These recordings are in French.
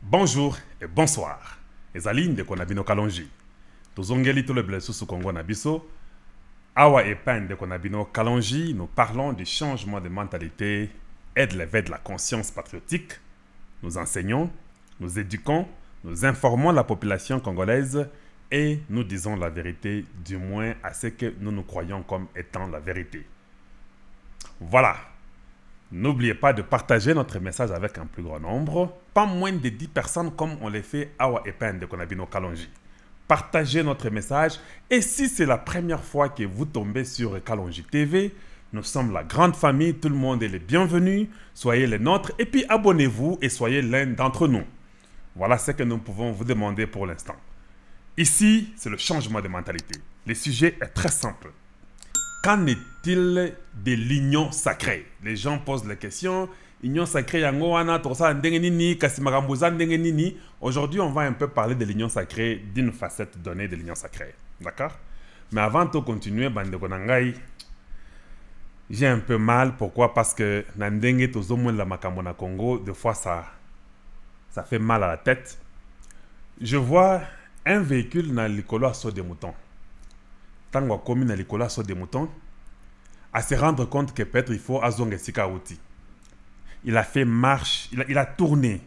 Bonjour et bonsoir. Ezali ndeko na bino kalonji. Tozongeli to le blesusu Congo na biso. Awa epa ndeko na bino kalonji, nous parlons du changement de mentalité et de l'éveil de la conscience patriotique. Nous enseignons, nous éduquons, nous informons la population congolaise et nous disons la vérité, du moins à ce que nous nous croyons comme étant la vérité. Voilà. N'oubliez pas de partager notre message avec un plus grand nombre, pas moins de 10 personnes comme on les fait Awa Epen de Konabino Kalonji. Partagez notre message et si c'est la première fois que vous tombez sur Kalonji TV, nous sommes la grande famille, tout le monde est le bienvenu, soyez les nôtres et puis abonnez-vous et soyez l'un d'entre nous. Voilà ce que nous pouvons vous demander pour l'instant. Ici, c'est le changement de mentalité. Le sujet est très simple. Qu'en est-il de l'union sacrée? Les gens posent la question. Union sacrée, aujourd'hui, on va un peu parler de l'union sacrée, d'une facette donnée de l'union sacrée. D'accord? Mais avant de continuer, j'ai un peu mal. Pourquoi? Parce que Nandenge Tozomo la Makamona Congo, des fois ça fait mal à la tête. Je vois un véhicule dans l'école à saut des moutons. Tango commune à l'école à saut des moutons, à se rendre compte que peut-être il faut azonge sikaouti. Il a fait marche, il a tourné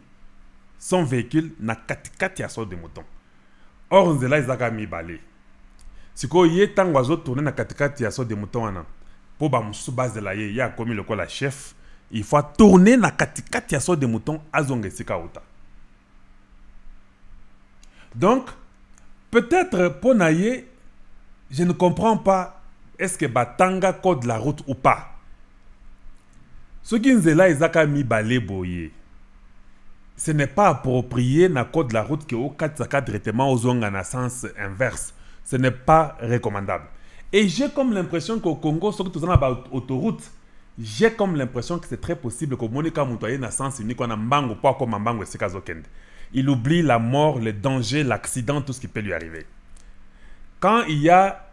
son véhicule na katikati à saut des moutons. Or on zela izaka mi balé. Siko yé tango azo tourner na katikati à saut des moutons ana. Pour ba musu base de la yé, ya commis le la chef, il faut tourner na katikati à saut des moutons azonge sikaouta. Donc peut-être pour naïe, je ne comprends pas, est-ce que Batanga code la route ou pas? Ce qui nous est là, ce n'est pas approprié na code la route que au cadre traitement aux ongs en sens inverse. Ce n'est pas recommandable. Et j'ai comme l'impression qu'au Congo, surtout dans l'autoroute, j'ai comme l'impression que c'est très possible que Monika Moutoye na sens unique on a mbango pas comme mbango sikazokende. Il oublie la mort, le danger, l'accident, tout ce qui peut lui arriver. Quand il y a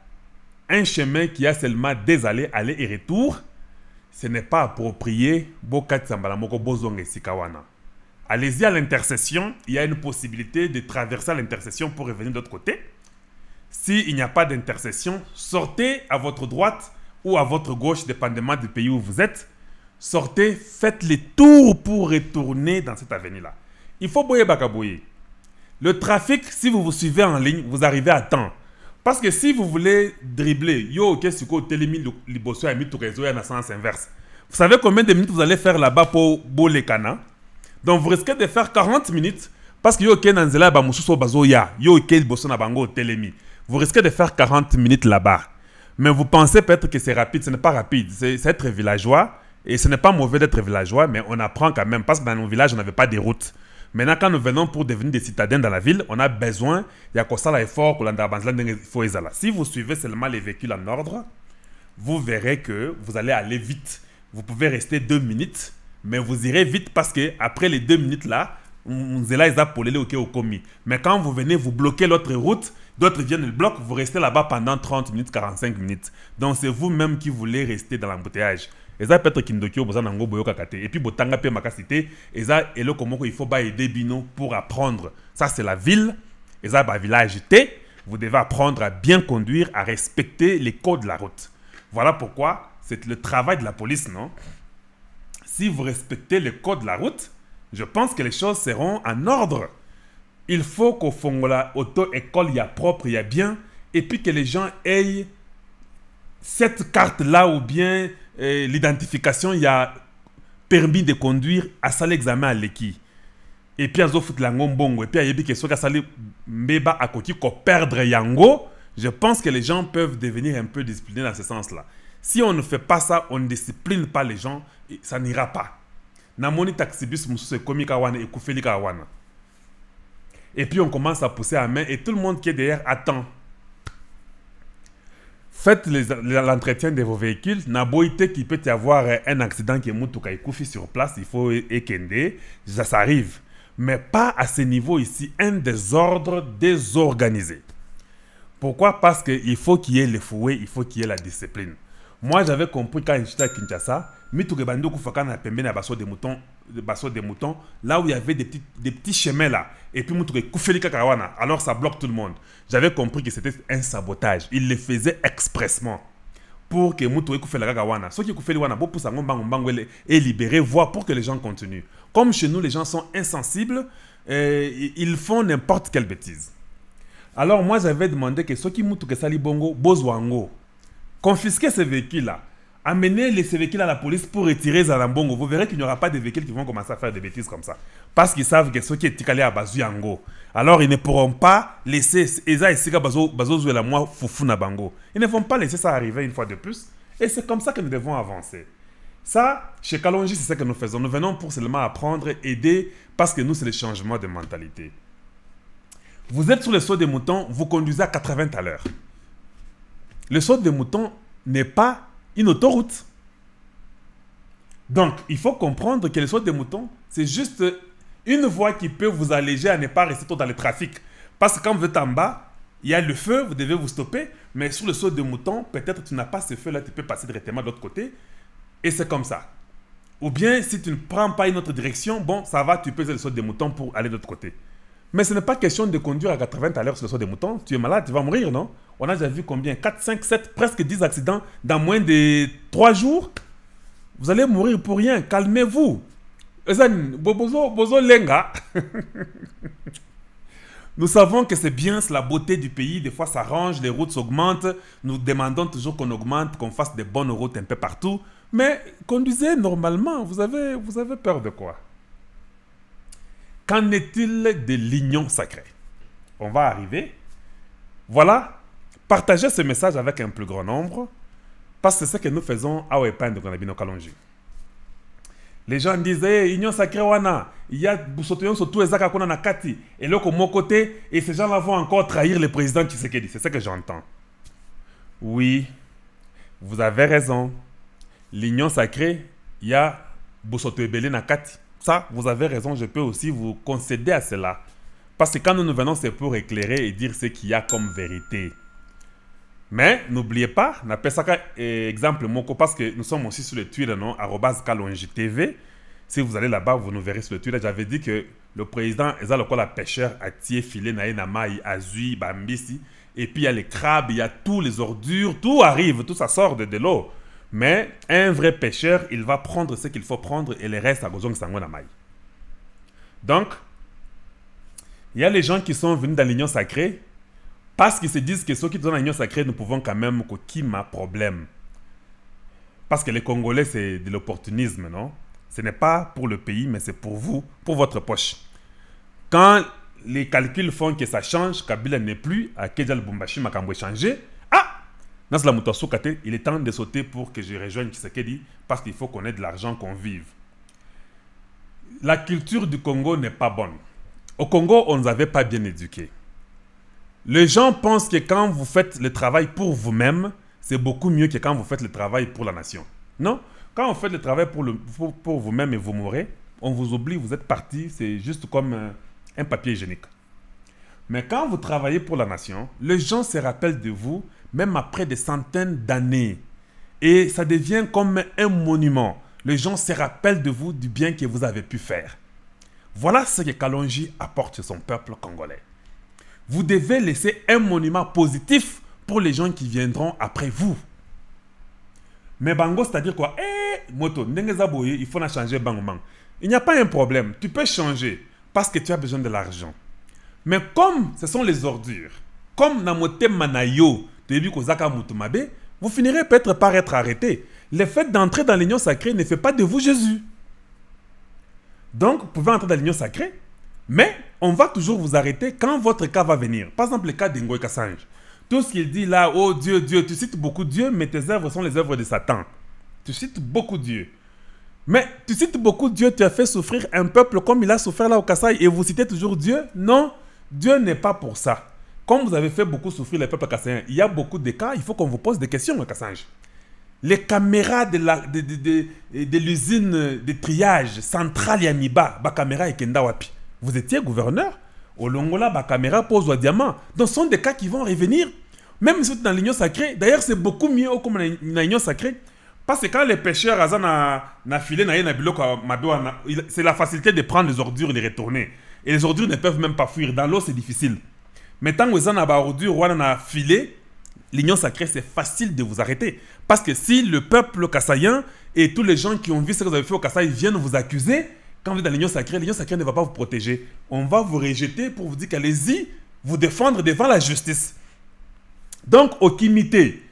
un chemin qui a seulement des allées, aller et retour, ce n'est pas approprié. Allez-y à l'intersection, il y a une possibilité de traverser l'intersection pour revenir de l'autre côté. S'il n'y a pas d'intersection, sortez à votre droite ou à votre gauche, dépendamment du pays où vous êtes. Sortez, faites les tours pour retourner dans cette avenue-là. Il faut boyer bakaboyer. Le trafic, si vous vous suivez en ligne, vous arrivez à temps. Parce que si vous voulez dribbler, yo, qu'est-ce que télémi liboso a mis tout réseau en sens inverse. Vous savez combien de minutes vous allez faire là-bas pour Bolekana? Donc vous risquez de faire 40 minutes parce que yo, Kenanzela, Bamususo Bazoya, yo, Liboso na bango télémi. Vous risquez de faire 40 minutes là-bas. Mais vous pensez peut-être que c'est rapide. Ce n'est pas rapide. C'est être villageois. Et ce n'est pas mauvais d'être villageois, mais on apprend quand même. Parce que dans nos villages, on n'avait pas de routes. Maintenant, quand nous venons pour devenir des citadins dans la ville, on a besoin, il y a quoi ça l'effort, si vous suivez seulement les véhicules en ordre, vous verrez que vous allez aller vite. Vous pouvez rester 2 minutes, mais vous irez vite parce que après les 2 minutes là, au commis. Mais quand vous venez, vous bloquez l'autre route, d'autres viennent le bloquer, vous restez là-bas pendant 30 minutes, 45 minutes. Donc c'est vous-même qui voulez rester dans l'embouteillage. Et ça peut être kindokyo bozanango boyo kakate et puis botanga pe makasité et ça et le comment il faut ba aider bino pour apprendre. Ça c'est la ville et ça ba village T, vous devez apprendre à bien conduire, à respecter les codes de la route. Voilà pourquoi c'est le travail de la police, non? Si vous respectez les codes de la route, je pense que les choses seront en ordre. Il faut qu'au fond la auto-école il y a propre, il y a bien et puis que les gens aient cette carte là ou bien l'identification, il y a permis de conduire à ça l'examen à l'équipe. Et puis, à Zofut Langombongo, et puis à Yebi Kesoka Sali Mbeba Akoki ko perdre Yango, je pense que les gens peuvent devenir un peu disciplinés dans ce sens-là. Si on ne fait pas ça, on ne discipline pas les gens, ça n'ira pas. Namoni taxibus Moussou Komi Kawana et Koufeli Kawana. Et puis on commence à pousser à main et tout le monde qui est derrière attend. Faites l'entretien de vos véhicules. Naboïté qu'il peut y avoir un accident qui est moutouka et koufi sur place, il faut ékende, ça arrive. Mais pas à ce niveau ici, un désordre désorganisé. Pourquoi? Parce qu'il faut qu'il y ait le fouet, il faut qu'il y ait la discipline. Moi j'avais compris quand j'étais à Kinshasa, mitouke bandoku fakana pembe na baso de moutons de Basso des Moutons, là où il y avait des petits chemins là. Et puis, alors ça bloque tout le monde. J'avais compris que c'était un sabotage. Il le faisait expressement pour que Moutoue Koufé la Gagawana. Ceux qui Koufé le Wana, pour est libéré, voire pour que les gens continuent. Comme chez nous, les gens sont insensibles, ils font n'importe quelle bêtise. Alors, moi, j'avais demandé que ceux qui Moutoue Sali Bongo, Bozwango, confisquer ces véhicules-là. Amenez ces véhicules à la police pour retirer Zalambongo. Vous verrez qu'il n'y aura pas de véhicules qui vont commencer à faire des bêtises comme ça. Parce qu'ils savent que ceux qui sont allés à Bazuyango, alors ils ne pourront pas laisser Eza et Sika Bazo la moi Foufou Nabango. Ils ne vont pas laisser ça arriver une fois de plus. Et c'est comme ça que nous devons avancer. Ça, chez Kalonji, c'est ce que nous faisons. Nous venons pour seulement apprendre, aider, parce que nous, c'est le changement de mentalité. Vous êtes sur le saut des moutons, vous conduisez à 80 à l'heure. Le saut des moutons n'est pas une autoroute. Donc, il faut comprendre que le saut des moutons, c'est juste une voie qui peut vous alléger à ne pas rester trop dans le trafic. Parce que quand vous êtes en bas, il y a le feu, vous devez vous stopper. Mais sur le saut des moutons, peut-être tu n'as pas ce feu-là, tu peux passer directement de l'autre côté. Et c'est comme ça. Ou bien, si tu ne prends pas une autre direction, bon, ça va, tu peux faire le saut des moutons pour aller de l'autre côté. Mais ce n'est pas question de conduire à 80 à l'heure sur le saut des moutons. Tu es malade, tu vas mourir, non? On a déjà vu combien? 4, 5, 7, presque 10 accidents dans moins de 3 jours. Vous allez mourir pour rien. Calmez-vous. Bozo Lenga. Nous savons que c'est bien, c'est la beauté du pays. Des fois, ça range, les routes s'augmentent. Nous demandons toujours qu'on augmente, qu'on fasse des bonnes routes un peu partout. Mais conduisez normalement. Vous avez peur de quoi? Qu'en est-il de l'union sacrée? On va arriver. Voilà. Partagez ce message avec un plus grand nombre. Parce que c'est ce que nous faisons à Ouepan de Gonabino Kalonji. Les gens disent, hey, union sacrée, wana, il y a Boussotoyon surtout Ezaka Kona Nakati. Et là, mon côté, et ces gens-là vont encore trahir le président Tshisekedi. C'est ce que j'entends. Oui, vous avez raison. L'union sacrée, il y a Boussotoyebele Nakati. Ça, vous avez raison, je peux aussi vous concéder à cela. Parce que quand nous venons, c'est pour éclairer et dire ce qu'il y a comme vérité. Mais n'oubliez pas, n'appelle ça exemple Moko, parce que nous sommes aussi sur le Twitter, non, @kalonji_tv. Si vous allez là-bas, vous nous verrez sur le Twitter. J'avais dit que le président, la pêcheur, a tié, filé, naïnamaï, azui, bambisi. Et puis il y a les crabes, il y a tous les ordures, tout arrive, tout ça sort de l'eau. Mais un vrai pêcheur, il va prendre ce qu'il faut prendre et le reste à Gozong Sangonamaï. Donc, il y a les gens qui sont venus dans l'union sacrée parce qu'ils se disent que ceux qui sont dans l'union sacrée, nous pouvons quand même qu'il y a problème. Parce que les Congolais, c'est de l'opportunisme, non? Ce n'est pas pour le pays, mais c'est pour vous, pour votre poche. Quand les calculs font que ça change, Kabila n'est plus, à Kedjal Bumbashi, Makambo changé. Ah! Nasla Moutasoukate, il est temps de sauter pour que je rejoigne Tshisekedi, parce qu'il faut qu'on ait de l'argent, qu'on vive. La culture du Congo n'est pas bonne. Au Congo, on ne nous avait pas bien éduqués. Les gens pensent que quand vous faites le travail pour vous-même, c'est beaucoup mieux que quand vous faites le travail pour la nation. Non? Quand vous faites le travail pour vous-même et vous mourrez, on vous oublie, vous êtes parti, c'est juste comme un papier hygiénique. Mais quand vous travaillez pour la nation, les gens se rappellent de vous, même après des centaines d'années. Et ça devient comme un monument. Les gens se rappellent de vous, du bien que vous avez pu faire. Voilà ce que Kalonji apporte sur son peuple congolais. Vous devez laisser un monument positif pour les gens qui viendront après vous. Mais Bango, c'est-à-dire quoi? Moto, il faut changer Bango. Il n'y a pas un problème. Tu peux changer parce que tu as besoin de l'argent. Mais comme ce sont les ordures, comme Namote Manayo, vous finirez peut-être par être arrêté. Le fait d'entrer dans l'union sacrée ne fait pas de vous Jésus. Donc, vous pouvez entrer dans l'union sacrée, mais on va toujours vous arrêter quand votre cas va venir. Par exemple, le cas d'Ngoy Kassange. Tout ce qu'il dit là, oh Dieu, Dieu, tu cites beaucoup Dieu, mais tes œuvres sont les œuvres de Satan. Tu cites beaucoup Dieu. Mais tu cites beaucoup Dieu, tu as fait souffrir un peuple comme il a souffert là au Kassai et vous citez toujours Dieu? Non, Dieu n'est pas pour ça. Comme vous avez fait beaucoup souffrir les peuples kassaïens, il y a beaucoup de cas, il faut qu'on vous pose des questions, Kassange. Les caméras de l'usine de triage centrale Yamiba, caméra et Kenda Wapi. Vous étiez gouverneur, au Longola, caméra pose au diamant. Donc, ce sont des cas qui vont revenir, même si vous êtes dans l'union sacrée. D'ailleurs, c'est beaucoup mieux comme dans l'union sacrée, Parce que quand les pêcheurs na filé c'est la facilité de prendre les ordures et les retourner. Et les ordures ne peuvent même pas fuir. Dans l'eau, c'est difficile. Mais tant que vous avez des ordures ou na filé, l'union sacrée, c'est facile de vous arrêter. Parce que si le peuple kassaïen et tous les gens qui ont vu ce que vous avez fait au Kasaï viennent vous accuser, quand vous êtes dans l'union sacrée ne va pas vous protéger. On va vous rejeter pour vous dire qu'allez-y, vous défendre devant la justice. Donc, au kimité,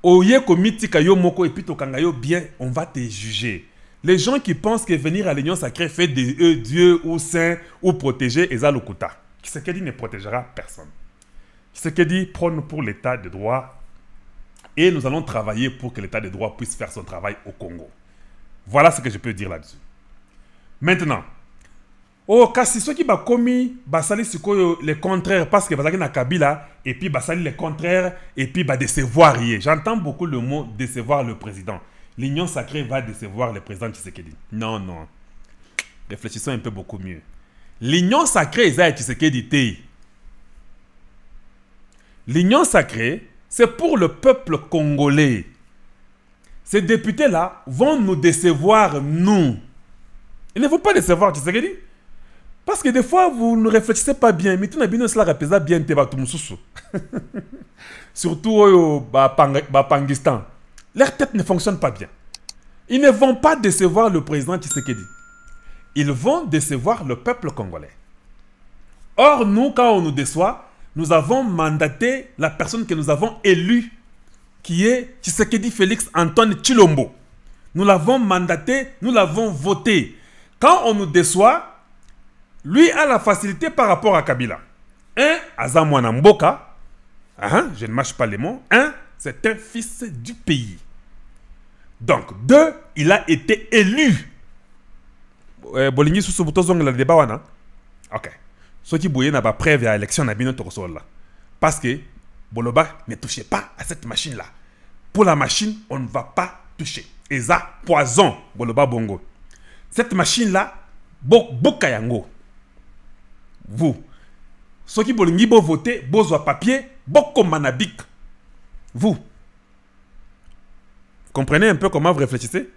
au yeko mitika yo moko et puis to kangayo bien, on va te juger. Les gens qui pensent que venir à l'union sacrée fait de eux Dieu ou saint ou protégé, Eza Lokuta. Tshisekedi ne protégera personne. Tshisekedi prône pour l'état de droit et nous allons travailler pour que l'état de droit puisse faire son travail au Congo. Voilà ce que je peux dire là-dessus. Maintenant, oh, kasi ceux qui ba commis basali sikoyo les contraires parce que basali na Kabila et puis basali les contraires et puis ba décevoir hier. J'entends beaucoup le mot décevoir le président. L'union sacrée va décevoir le président Tshisekedi. Non, non. Réfléchissons un peu beaucoup mieux. L'union sacrée est Tshisekedi té. L'union sacrée, c'est pour le peuple congolais. Ces députés-là vont nous décevoir, nous. Ils ne vont pas décevoir Tshisekedi. Parce que des fois, vous ne réfléchissez pas bien. Mais tout le monde cela représaient bien surtout au Pangistan. Leur tête ne fonctionne pas bien. Ils ne vont pas décevoir le président Tshisekedi. Ils vont décevoir le peuple congolais. Or, nous, quand on nous déçoit, nous avons mandaté la personne que nous avons élue, qui est Tshisekedi Félix Antoine Tshilombo. Nous l'avons mandaté, nous l'avons voté. Quand on nous déçoit, lui a la facilité par rapport à Kabila. Un, Azamouana Mboka. Je ne mâche pas les mots. Un, c'est un fils du pays. Donc, deux, il a été élu. Bolingui sous ce bouton le débat wana. Ok. Ceux qui bouillent n'a pas prévu à l'élection n'a bien notre là. Parce que Boloba ne touchez pas à cette machine-là. Pour la machine, on ne va pas toucher. Et ça, poison, Boloba Bongo. Cette machine-là, Bokayango. Vous. Ceux qui Bolingui bo voter, bozo papier, Boko Manabik. Vous. Vous comprenez un peu comment vous réfléchissez?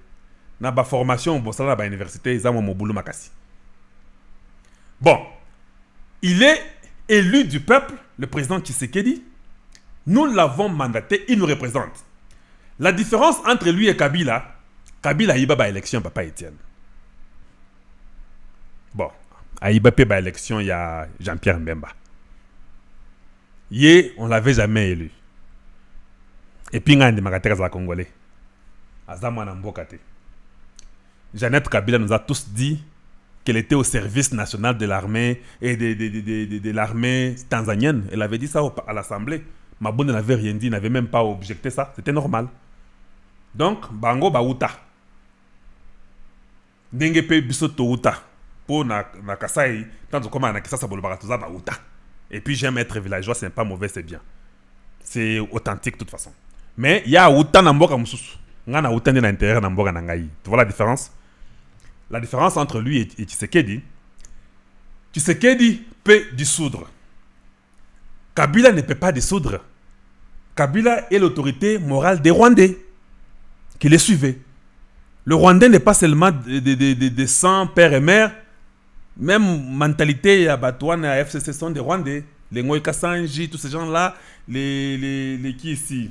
Na ba formation au na ba université, ils ont mon boulot makasi. Bon. Il est élu du peuple, le président Tshisekedi. Nous l'avons mandaté, il nous représente. La différence entre lui et Kabila, Kabila a eu ba élection, papa Etienne. Bon, a eu ba élection, il y a Jean-Pierre Mbemba. On l'avait jamais élu. Et puis, il y a des Congolais. Azamana Mbokate. Jeannette Kabila nous a tous dit qu'elle était au service national de l'armée et de l'armée tanzanienne. Elle avait dit ça à l'Assemblée. Mabonde n'avait rien dit, n'avait même pas objecté ça. C'était normal. Donc, Bango Bauta. Dengepe Bisoto Uta. Pour na Kasai, tant que comment na Kisasa Bolobaratuza Bauta. Et puis j'aime être villageois, c'est pas mauvais, c'est bien. C'est authentique de toute façon. Mais il y a Uta Namboka Mususu. Ngana Uta na l'intérieur Namboka Nangai. Tu vois la différence? La différence entre lui et Tshisekedi, Tshisekedi peut dissoudre. Kabila ne peut pas dissoudre. Kabila est l'autorité morale des Rwandais qui les suivait. Le Rwandais n'est pas seulement de sang, père et mère. Même mentalité à Batouane et à FCC sont des Rwandais. Les Ngoï Kassanji, tous ces gens-là, les qui ici?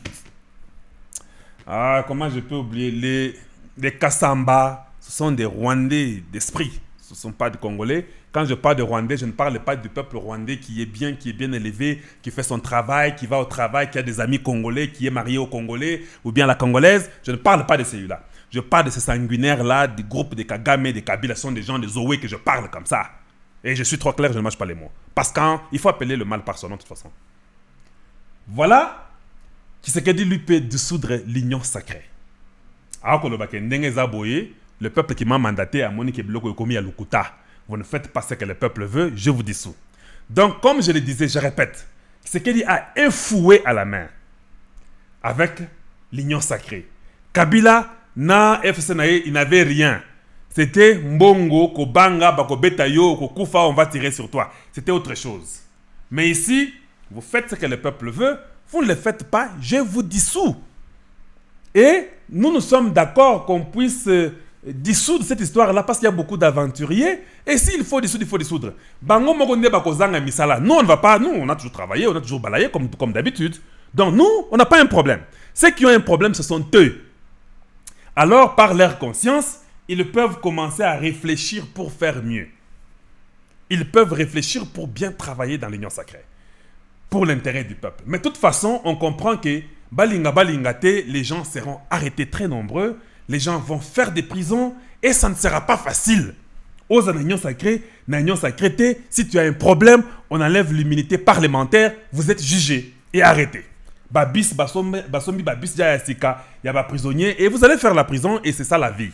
Ah, comment je peux oublier? Les Kassamba. Ce sont des Rwandais d'esprit. Ce ne sont pas des Congolais. Quand je parle de Rwandais, je ne parle pas du peuple rwandais qui est bien élevé, qui fait son travail, qui va au travail, qui a des amis congolais, qui est marié au Congolais ou bien à la Congolaise. Je ne parle pas de celui-là. Je parle de ces sanguinaires-là, du groupe de Kagame, des Kabila, ce sont des gens de Zoé que je parle comme ça. Et je suis trop clair, je ne mâche pas les mots. Parce qu'il faut appeler le mal par son nom de toute façon. Voilà Tshisekedi lui peut dissoudre l'union sacrée. Alors que le peuple qui m'a mandaté à Monique Bloko Komi à Lukuta, vous ne faites pas ce que le peuple veut, je vous dissous. Donc, comme je le disais, je répète, Tshisekedi a un fouet à la main avec l'union sacrée. Kabila, na FCNAE, il n'avait rien. C'était Mbongo, Kobanga, Bakobetayo, Kokufa, on va tirer sur toi. C'était autre chose. Mais ici, vous faites ce que le peuple veut, vous ne le faites pas, je vous dissous. Et nous sommes d'accord qu'on puisse dissoudre cette histoire-là parce qu'il y a beaucoup d'aventuriers. Et s'il faut dissoudre, il faut dissoudre. Bango Mogonde Bakozanga Misala. Nous, on ne va pas. Nous, on a toujours travaillé, on a toujours balayé comme d'habitude. Donc, nous, on n'a pas un problème. Ceux qui ont un problème, ce sont eux. Alors, par leur conscience, ils peuvent commencer à réfléchir pour faire mieux. Ils peuvent réfléchir pour bien travailler dans l'union sacrée. Pour l'intérêt du peuple. Mais de toute façon, on comprend que Balinga Balingate, les gens seront arrêtés très nombreux. Les gens vont faire des prisons et ça ne sera pas facile. Aux unions sacrées, si tu as un problème, on enlève l'immunité parlementaire, vous êtes jugé et arrêté. Babis, Basombi, Babis, Jayasika, il y a des prisonniers et vous allez faire la prison et c'est ça la vie.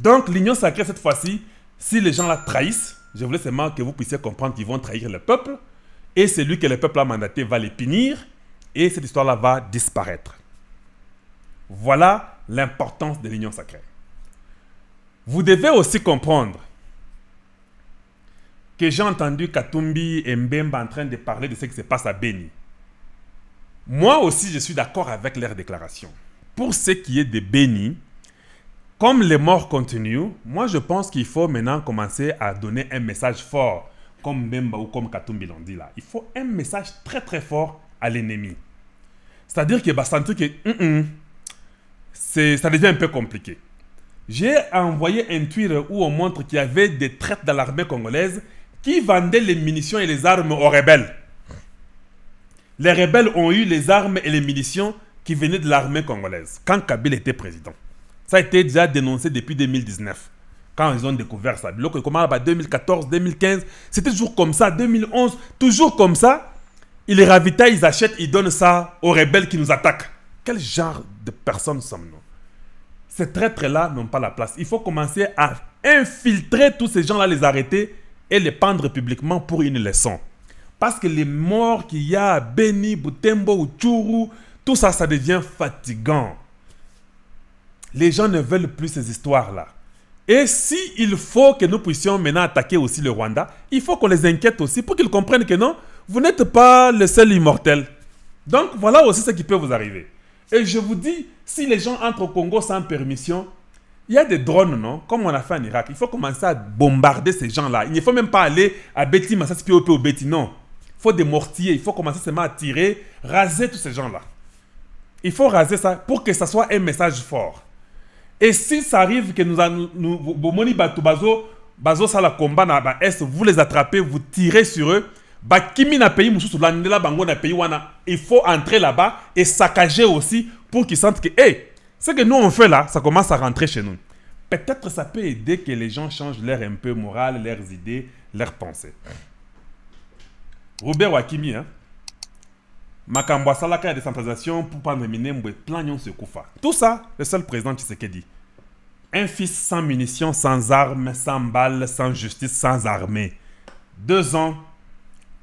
Donc l'union sacrée cette fois-ci, si les gens la trahissent, je voulais seulement que vous puissiez comprendre qu'ils vont trahir le peuple et celui que le peuple a mandaté va les punir et cette histoire-là va disparaître. Voilà l'importance de l'union sacrée. Vous devez aussi comprendre que j'ai entendu Katumbi et Mbemba en train de parler de ce qui se passe à Beni. Moi aussi, je suis d'accord avec leur déclaration. Pour ce qui est de Beni, comme les morts continuent, moi je pense qu'il faut maintenant commencer à donner un message fort, comme Mbemba ou comme Katumbi l'ont dit là. Il faut un message très très fort à l'ennemi. C'est-à-dire qu'il va sentir que ça devient un peu compliqué. J'ai envoyé un tweet où on montre qu'il y avait des traîtres dans l'armée congolaise qui vendaient les munitions et les armes aux rebelles. Les rebelles ont eu les armes et les munitions qui venaient de l'armée congolaise quand Kabila était président. Ça a été déjà dénoncé depuis 2019, quand ils ont découvert ça. Donc, comment 2014, 2015, c'était toujours comme ça, 2011, toujours comme ça. Ils les ravitaillent, ils achètent, ils donnent ça aux rebelles qui nous attaquent. Quel genre de personnes sommes-nous? Ces traîtres-là n'ont pas la place. Il faut commencer à infiltrer tous ces gens-là, les arrêter et les pendre publiquement pour une leçon. Parce que les morts qu'il y a à Beni, Butembo, Utshuru, tout ça, ça devient fatigant. Les gens ne veulent plus ces histoires-là. Et s'il faut que nous puissions maintenant attaquer aussi le Rwanda, il faut qu'on les inquiète aussi pour qu'ils comprennent que non, vous n'êtes pas le seul immortel. Donc voilà aussi ce qui peut vous arriver. Et je vous dis, si les gens entrent au Congo sans permission, il y a des drones, non? Comme on a fait en Irak. Il faut commencer à bombarder ces gens-là. Il ne faut même pas aller à Betty, Massas, Pio, Betty, non. Il faut des mortiers. Il faut commencer seulement à tirer, raser tous ces gens-là. Il faut raser ça pour que ça soit un message fort. Et si ça arrive que vous les attrapez, vous tirez sur eux, il faut entrer là-bas et saccager aussi pour qu'ils sentent que hey, ce que nous on fait là, ça commence à rentrer chez nous. Peut-être ça peut aider que les gens changent leur un peu morale, leurs idées, leurs pensées. Robert Wakimi, hein? Makambo Salaka, décentralisation pour prendre Minembwe, plan se Koufa. Tout ça, le seul président Tshisekedi. Un fils sans munitions, sans armes, sans balles, sans justice, sans armée. 2 ans,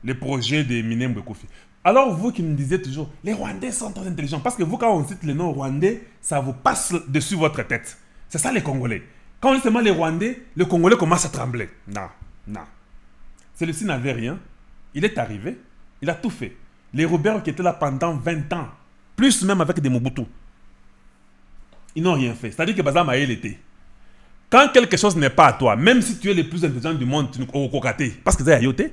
le projet de Minembwe Koufi. Alors vous qui nous disiez toujours, les Rwandais sont très intelligents. Parce que vous, quand on cite le nom Rwandais, ça vous passe dessus votre tête. C'est ça les Congolais. Quand on dit seulement les Rwandais, le Congolais commence à trembler. Non, non. Celui-ci n'avait rien. Il est arrivé, il a tout fait. Les Robert qui étaient là pendant 20 ans, plus même avec des Mobutu, ils n'ont rien fait. C'est-à-dire que Baza Maël était. Quand quelque chose n'est pas à toi, même si tu es le plus intelligent du monde, tu ne parce que c'est Ayoté.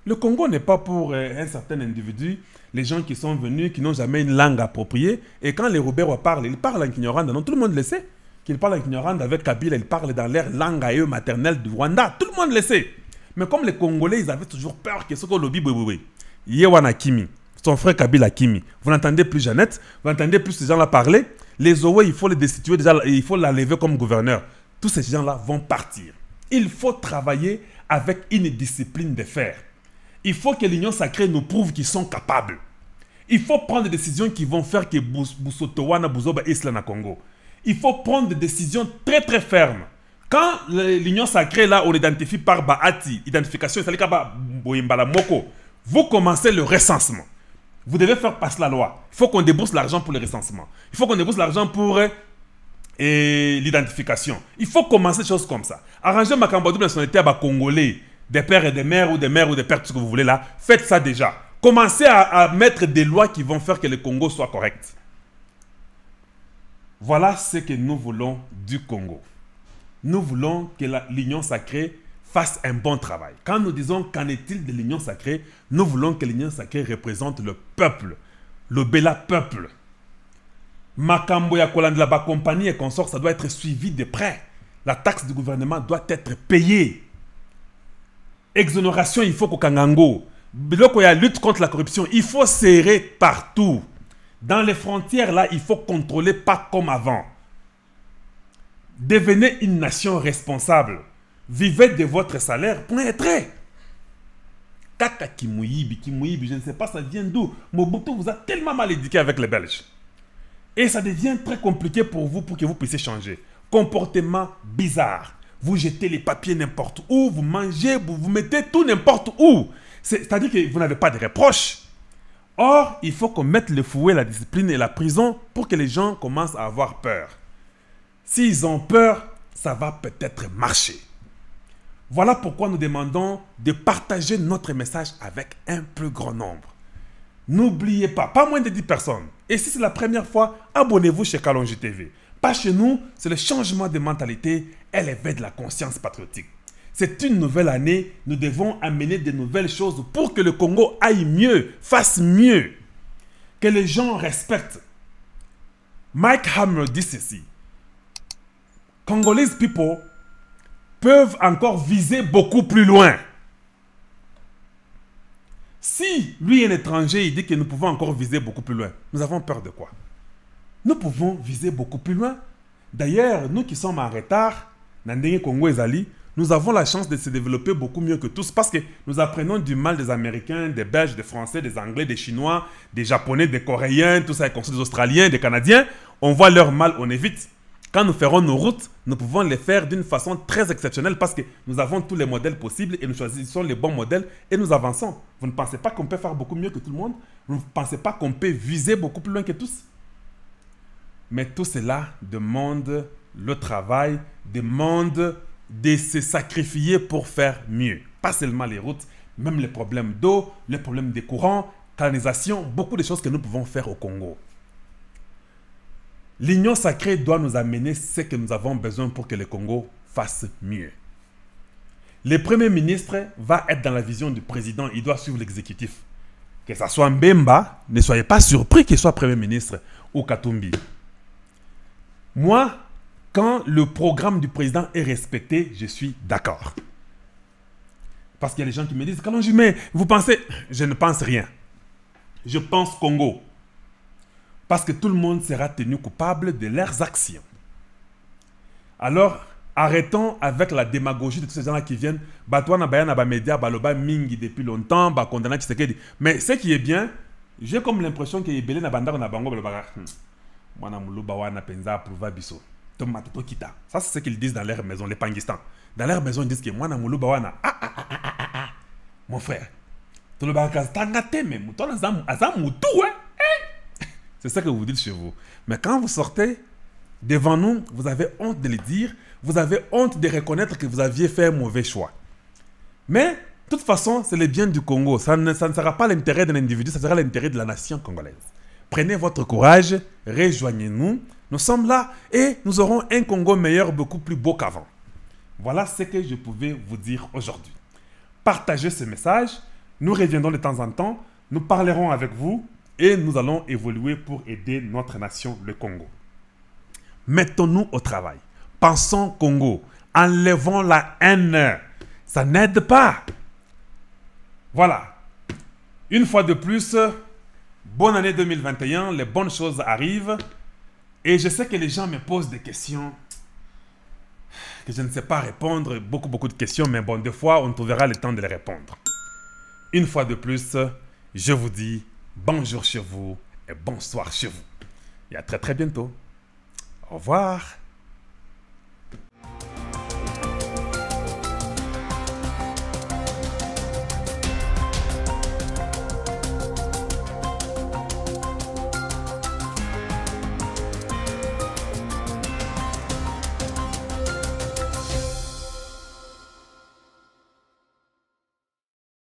Le Congo n'est pas pour un certain individu, les gens qui sont venus, qui n'ont jamais une langue appropriée. Et quand les Robert parlent, ils parlent en Kinyarwanda. Non, tout le monde le sait. Qu'ils parlent en Kinyarwanda avec Kabila, ils parlent dans leur langue à eux maternelle du Rwanda. Tout le monde le sait. Mais comme les Congolais, ils avaient toujours peur que ce qu'on lobby, Yewana Kimi, son frère Kabila Kimi. Vous n'entendez plus Jeannette, vous n'entendez plus ces gens-là parler. Les Owe, il faut les destituer déjà, il faut l'enlever comme gouverneur. Tous ces gens-là vont partir. Il faut travailler avec une discipline de fer. Il faut que l'Union sacrée nous prouve qu'ils sont capables. Il faut prendre des décisions qui vont faire que Boussotowana, Bouzoba, Isla Congo. Il faut prendre des décisions très très fermes. Quand l'Union sacrée, là, on identifie par Baati, identification, vous commencez le recensement. Vous devez faire passer la loi. Il faut qu'on débourse l'argent pour le recensement. Il faut qu'on débourse l'argent pour l'identification. Il faut commencer des choses comme ça. Arranger ma Cambodge de nationalité à Congolais, des pères et des mères ou des mères ou des pères, tout ce que vous voulez là. Faites ça déjà. Commencez à mettre des lois qui vont faire que le Congo soit correct. Voilà ce que nous voulons du Congo. Nous voulons que l'Union sacrée fasse un bon travail. Quand nous disons qu'en est-il de l'Union sacrée, nous voulons que l'Union sacrée représente le peuple, le bela peuple. Makambo ya Kolanda la compagnie et consorts, ça doit être suivi de près. La taxe du gouvernement doit être payée. Exonération, il faut qu'au Kangango. Biloko ya lutte contre la corruption, il faut serrer partout. Dans les frontières, là, il faut contrôler pas comme avant. Devenez une nation responsable. Vivez de votre salaire, point et trait. Kaka Kimouibi, je ne sais pas ça vient d'où. Mobutu vous a tellement mal éduqué avec les Belges. Et ça devient très compliqué pour vous, pour que vous puissiez changer. Comportement bizarre. Vous jetez les papiers n'importe où, vous mangez, vous mettez tout n'importe où. C'est-à-dire que vous n'avez pas de reproches. Or, il faut qu'on mette le fouet, la discipline et la prison pour que les gens commencent à avoir peur. S'ils ont peur, ça va peut-être marcher. Voilà pourquoi nous demandons de partager notre message avec un plus grand nombre. N'oubliez pas moins de 10 personnes. Et si c'est la première fois, abonnez-vous chez Kalonji TV. Pas chez nous, c'est le changement de mentalité et l'éveil de la conscience patriotique. C'est une nouvelle année, nous devons amener de nouvelles choses pour que le Congo aille mieux, fasse mieux. Que les gens respectent. Mike Hammer dit ceci. Congolese people peuvent encore viser beaucoup plus loin. Si lui, un étranger, il dit que nous pouvons encore viser beaucoup plus loin, nous avons peur de quoi? Nous pouvons viser beaucoup plus loin. D'ailleurs, nous qui sommes en retard, Nandenge Congo Ezali, nous avons la chance de se développer beaucoup mieux que tous parce que nous apprenons du mal des Américains, des Belges, des Français, des Anglais, des Chinois, des Japonais, des Coréens, tout ça, des Australiens, des Canadiens. On voit leur mal, on évite. Quand nous ferons nos routes, nous pouvons les faire d'une façon très exceptionnelle parce que nous avons tous les modèles possibles et nous choisissons les bons modèles et nous avançons. Vous ne pensez pas qu'on peut faire beaucoup mieux que tout le monde? Vous ne pensez pas qu'on peut viser beaucoup plus loin que tous? Mais tout cela demande le travail, demande de se sacrifier pour faire mieux. Pas seulement les routes, même les problèmes d'eau, les problèmes des courants, canalisation, beaucoup de choses que nous pouvons faire au Congo. L'Union sacrée doit nous amener ce que nous avons besoin pour que le Congo fasse mieux. Le Premier ministre va être dans la vision du président, il doit suivre l'exécutif. Que ce soit Mbemba, ne soyez pas surpris qu'il soit Premier ministre ou Katumbi. Moi, quand le programme du président est respecté, je suis d'accord. Parce qu'il y a des gens qui me disent, Kalonji, mais vous pensez... Je ne pense rien. Je pense Congo. Parce que tout le monde sera tenu coupable de leurs actions. Alors, arrêtons avec la démagogie de tous ces gens-là qui viennent. Batouana Bayana Bamédia, Baloba Mingi depuis longtemps, Bakondana Tshisekedi. Mais ce qui est bien, j'ai comme l'impression qu'il y a Belé Nabanda Nabango Baloba. Mwana Muluba Wana Penza Prouva Biso. Ça, c'est ce qu'ils disent dans leur maison, les Pangistans. Dans leur maison, ils disent que Mwana Muluba Wana. Mon frère. C'est ça que vous dites chez vous. Mais quand vous sortez devant nous, vous avez honte de le dire. Vous avez honte de reconnaître que vous aviez fait un mauvais choix. Mais, de toute façon, c'est le bien du Congo. Ça ne sera pas l'intérêt d'un individu, ça sera l'intérêt de la nation congolaise. Prenez votre courage, rejoignez-nous. Nous sommes là et nous aurons un Congo meilleur, beaucoup plus beau qu'avant. Voilà ce que je pouvais vous dire aujourd'hui. Partagez ce message. Nous reviendrons de temps en temps. Nous parlerons avec vous. Et nous allons évoluer pour aider notre nation, le Congo. Mettons-nous au travail. Pensons Congo. Enlevons la haine. Ça n'aide pas. Voilà. Une fois de plus, bonne année 2021. Les bonnes choses arrivent. Et je sais que les gens me posent des questions que je ne sais pas répondre. Beaucoup de questions. Mais bon, des fois, on trouvera le temps de les répondre. Une fois de plus, je vous dis... bonjour chez vous et bonsoir chez vous. Et à très bientôt. Au revoir.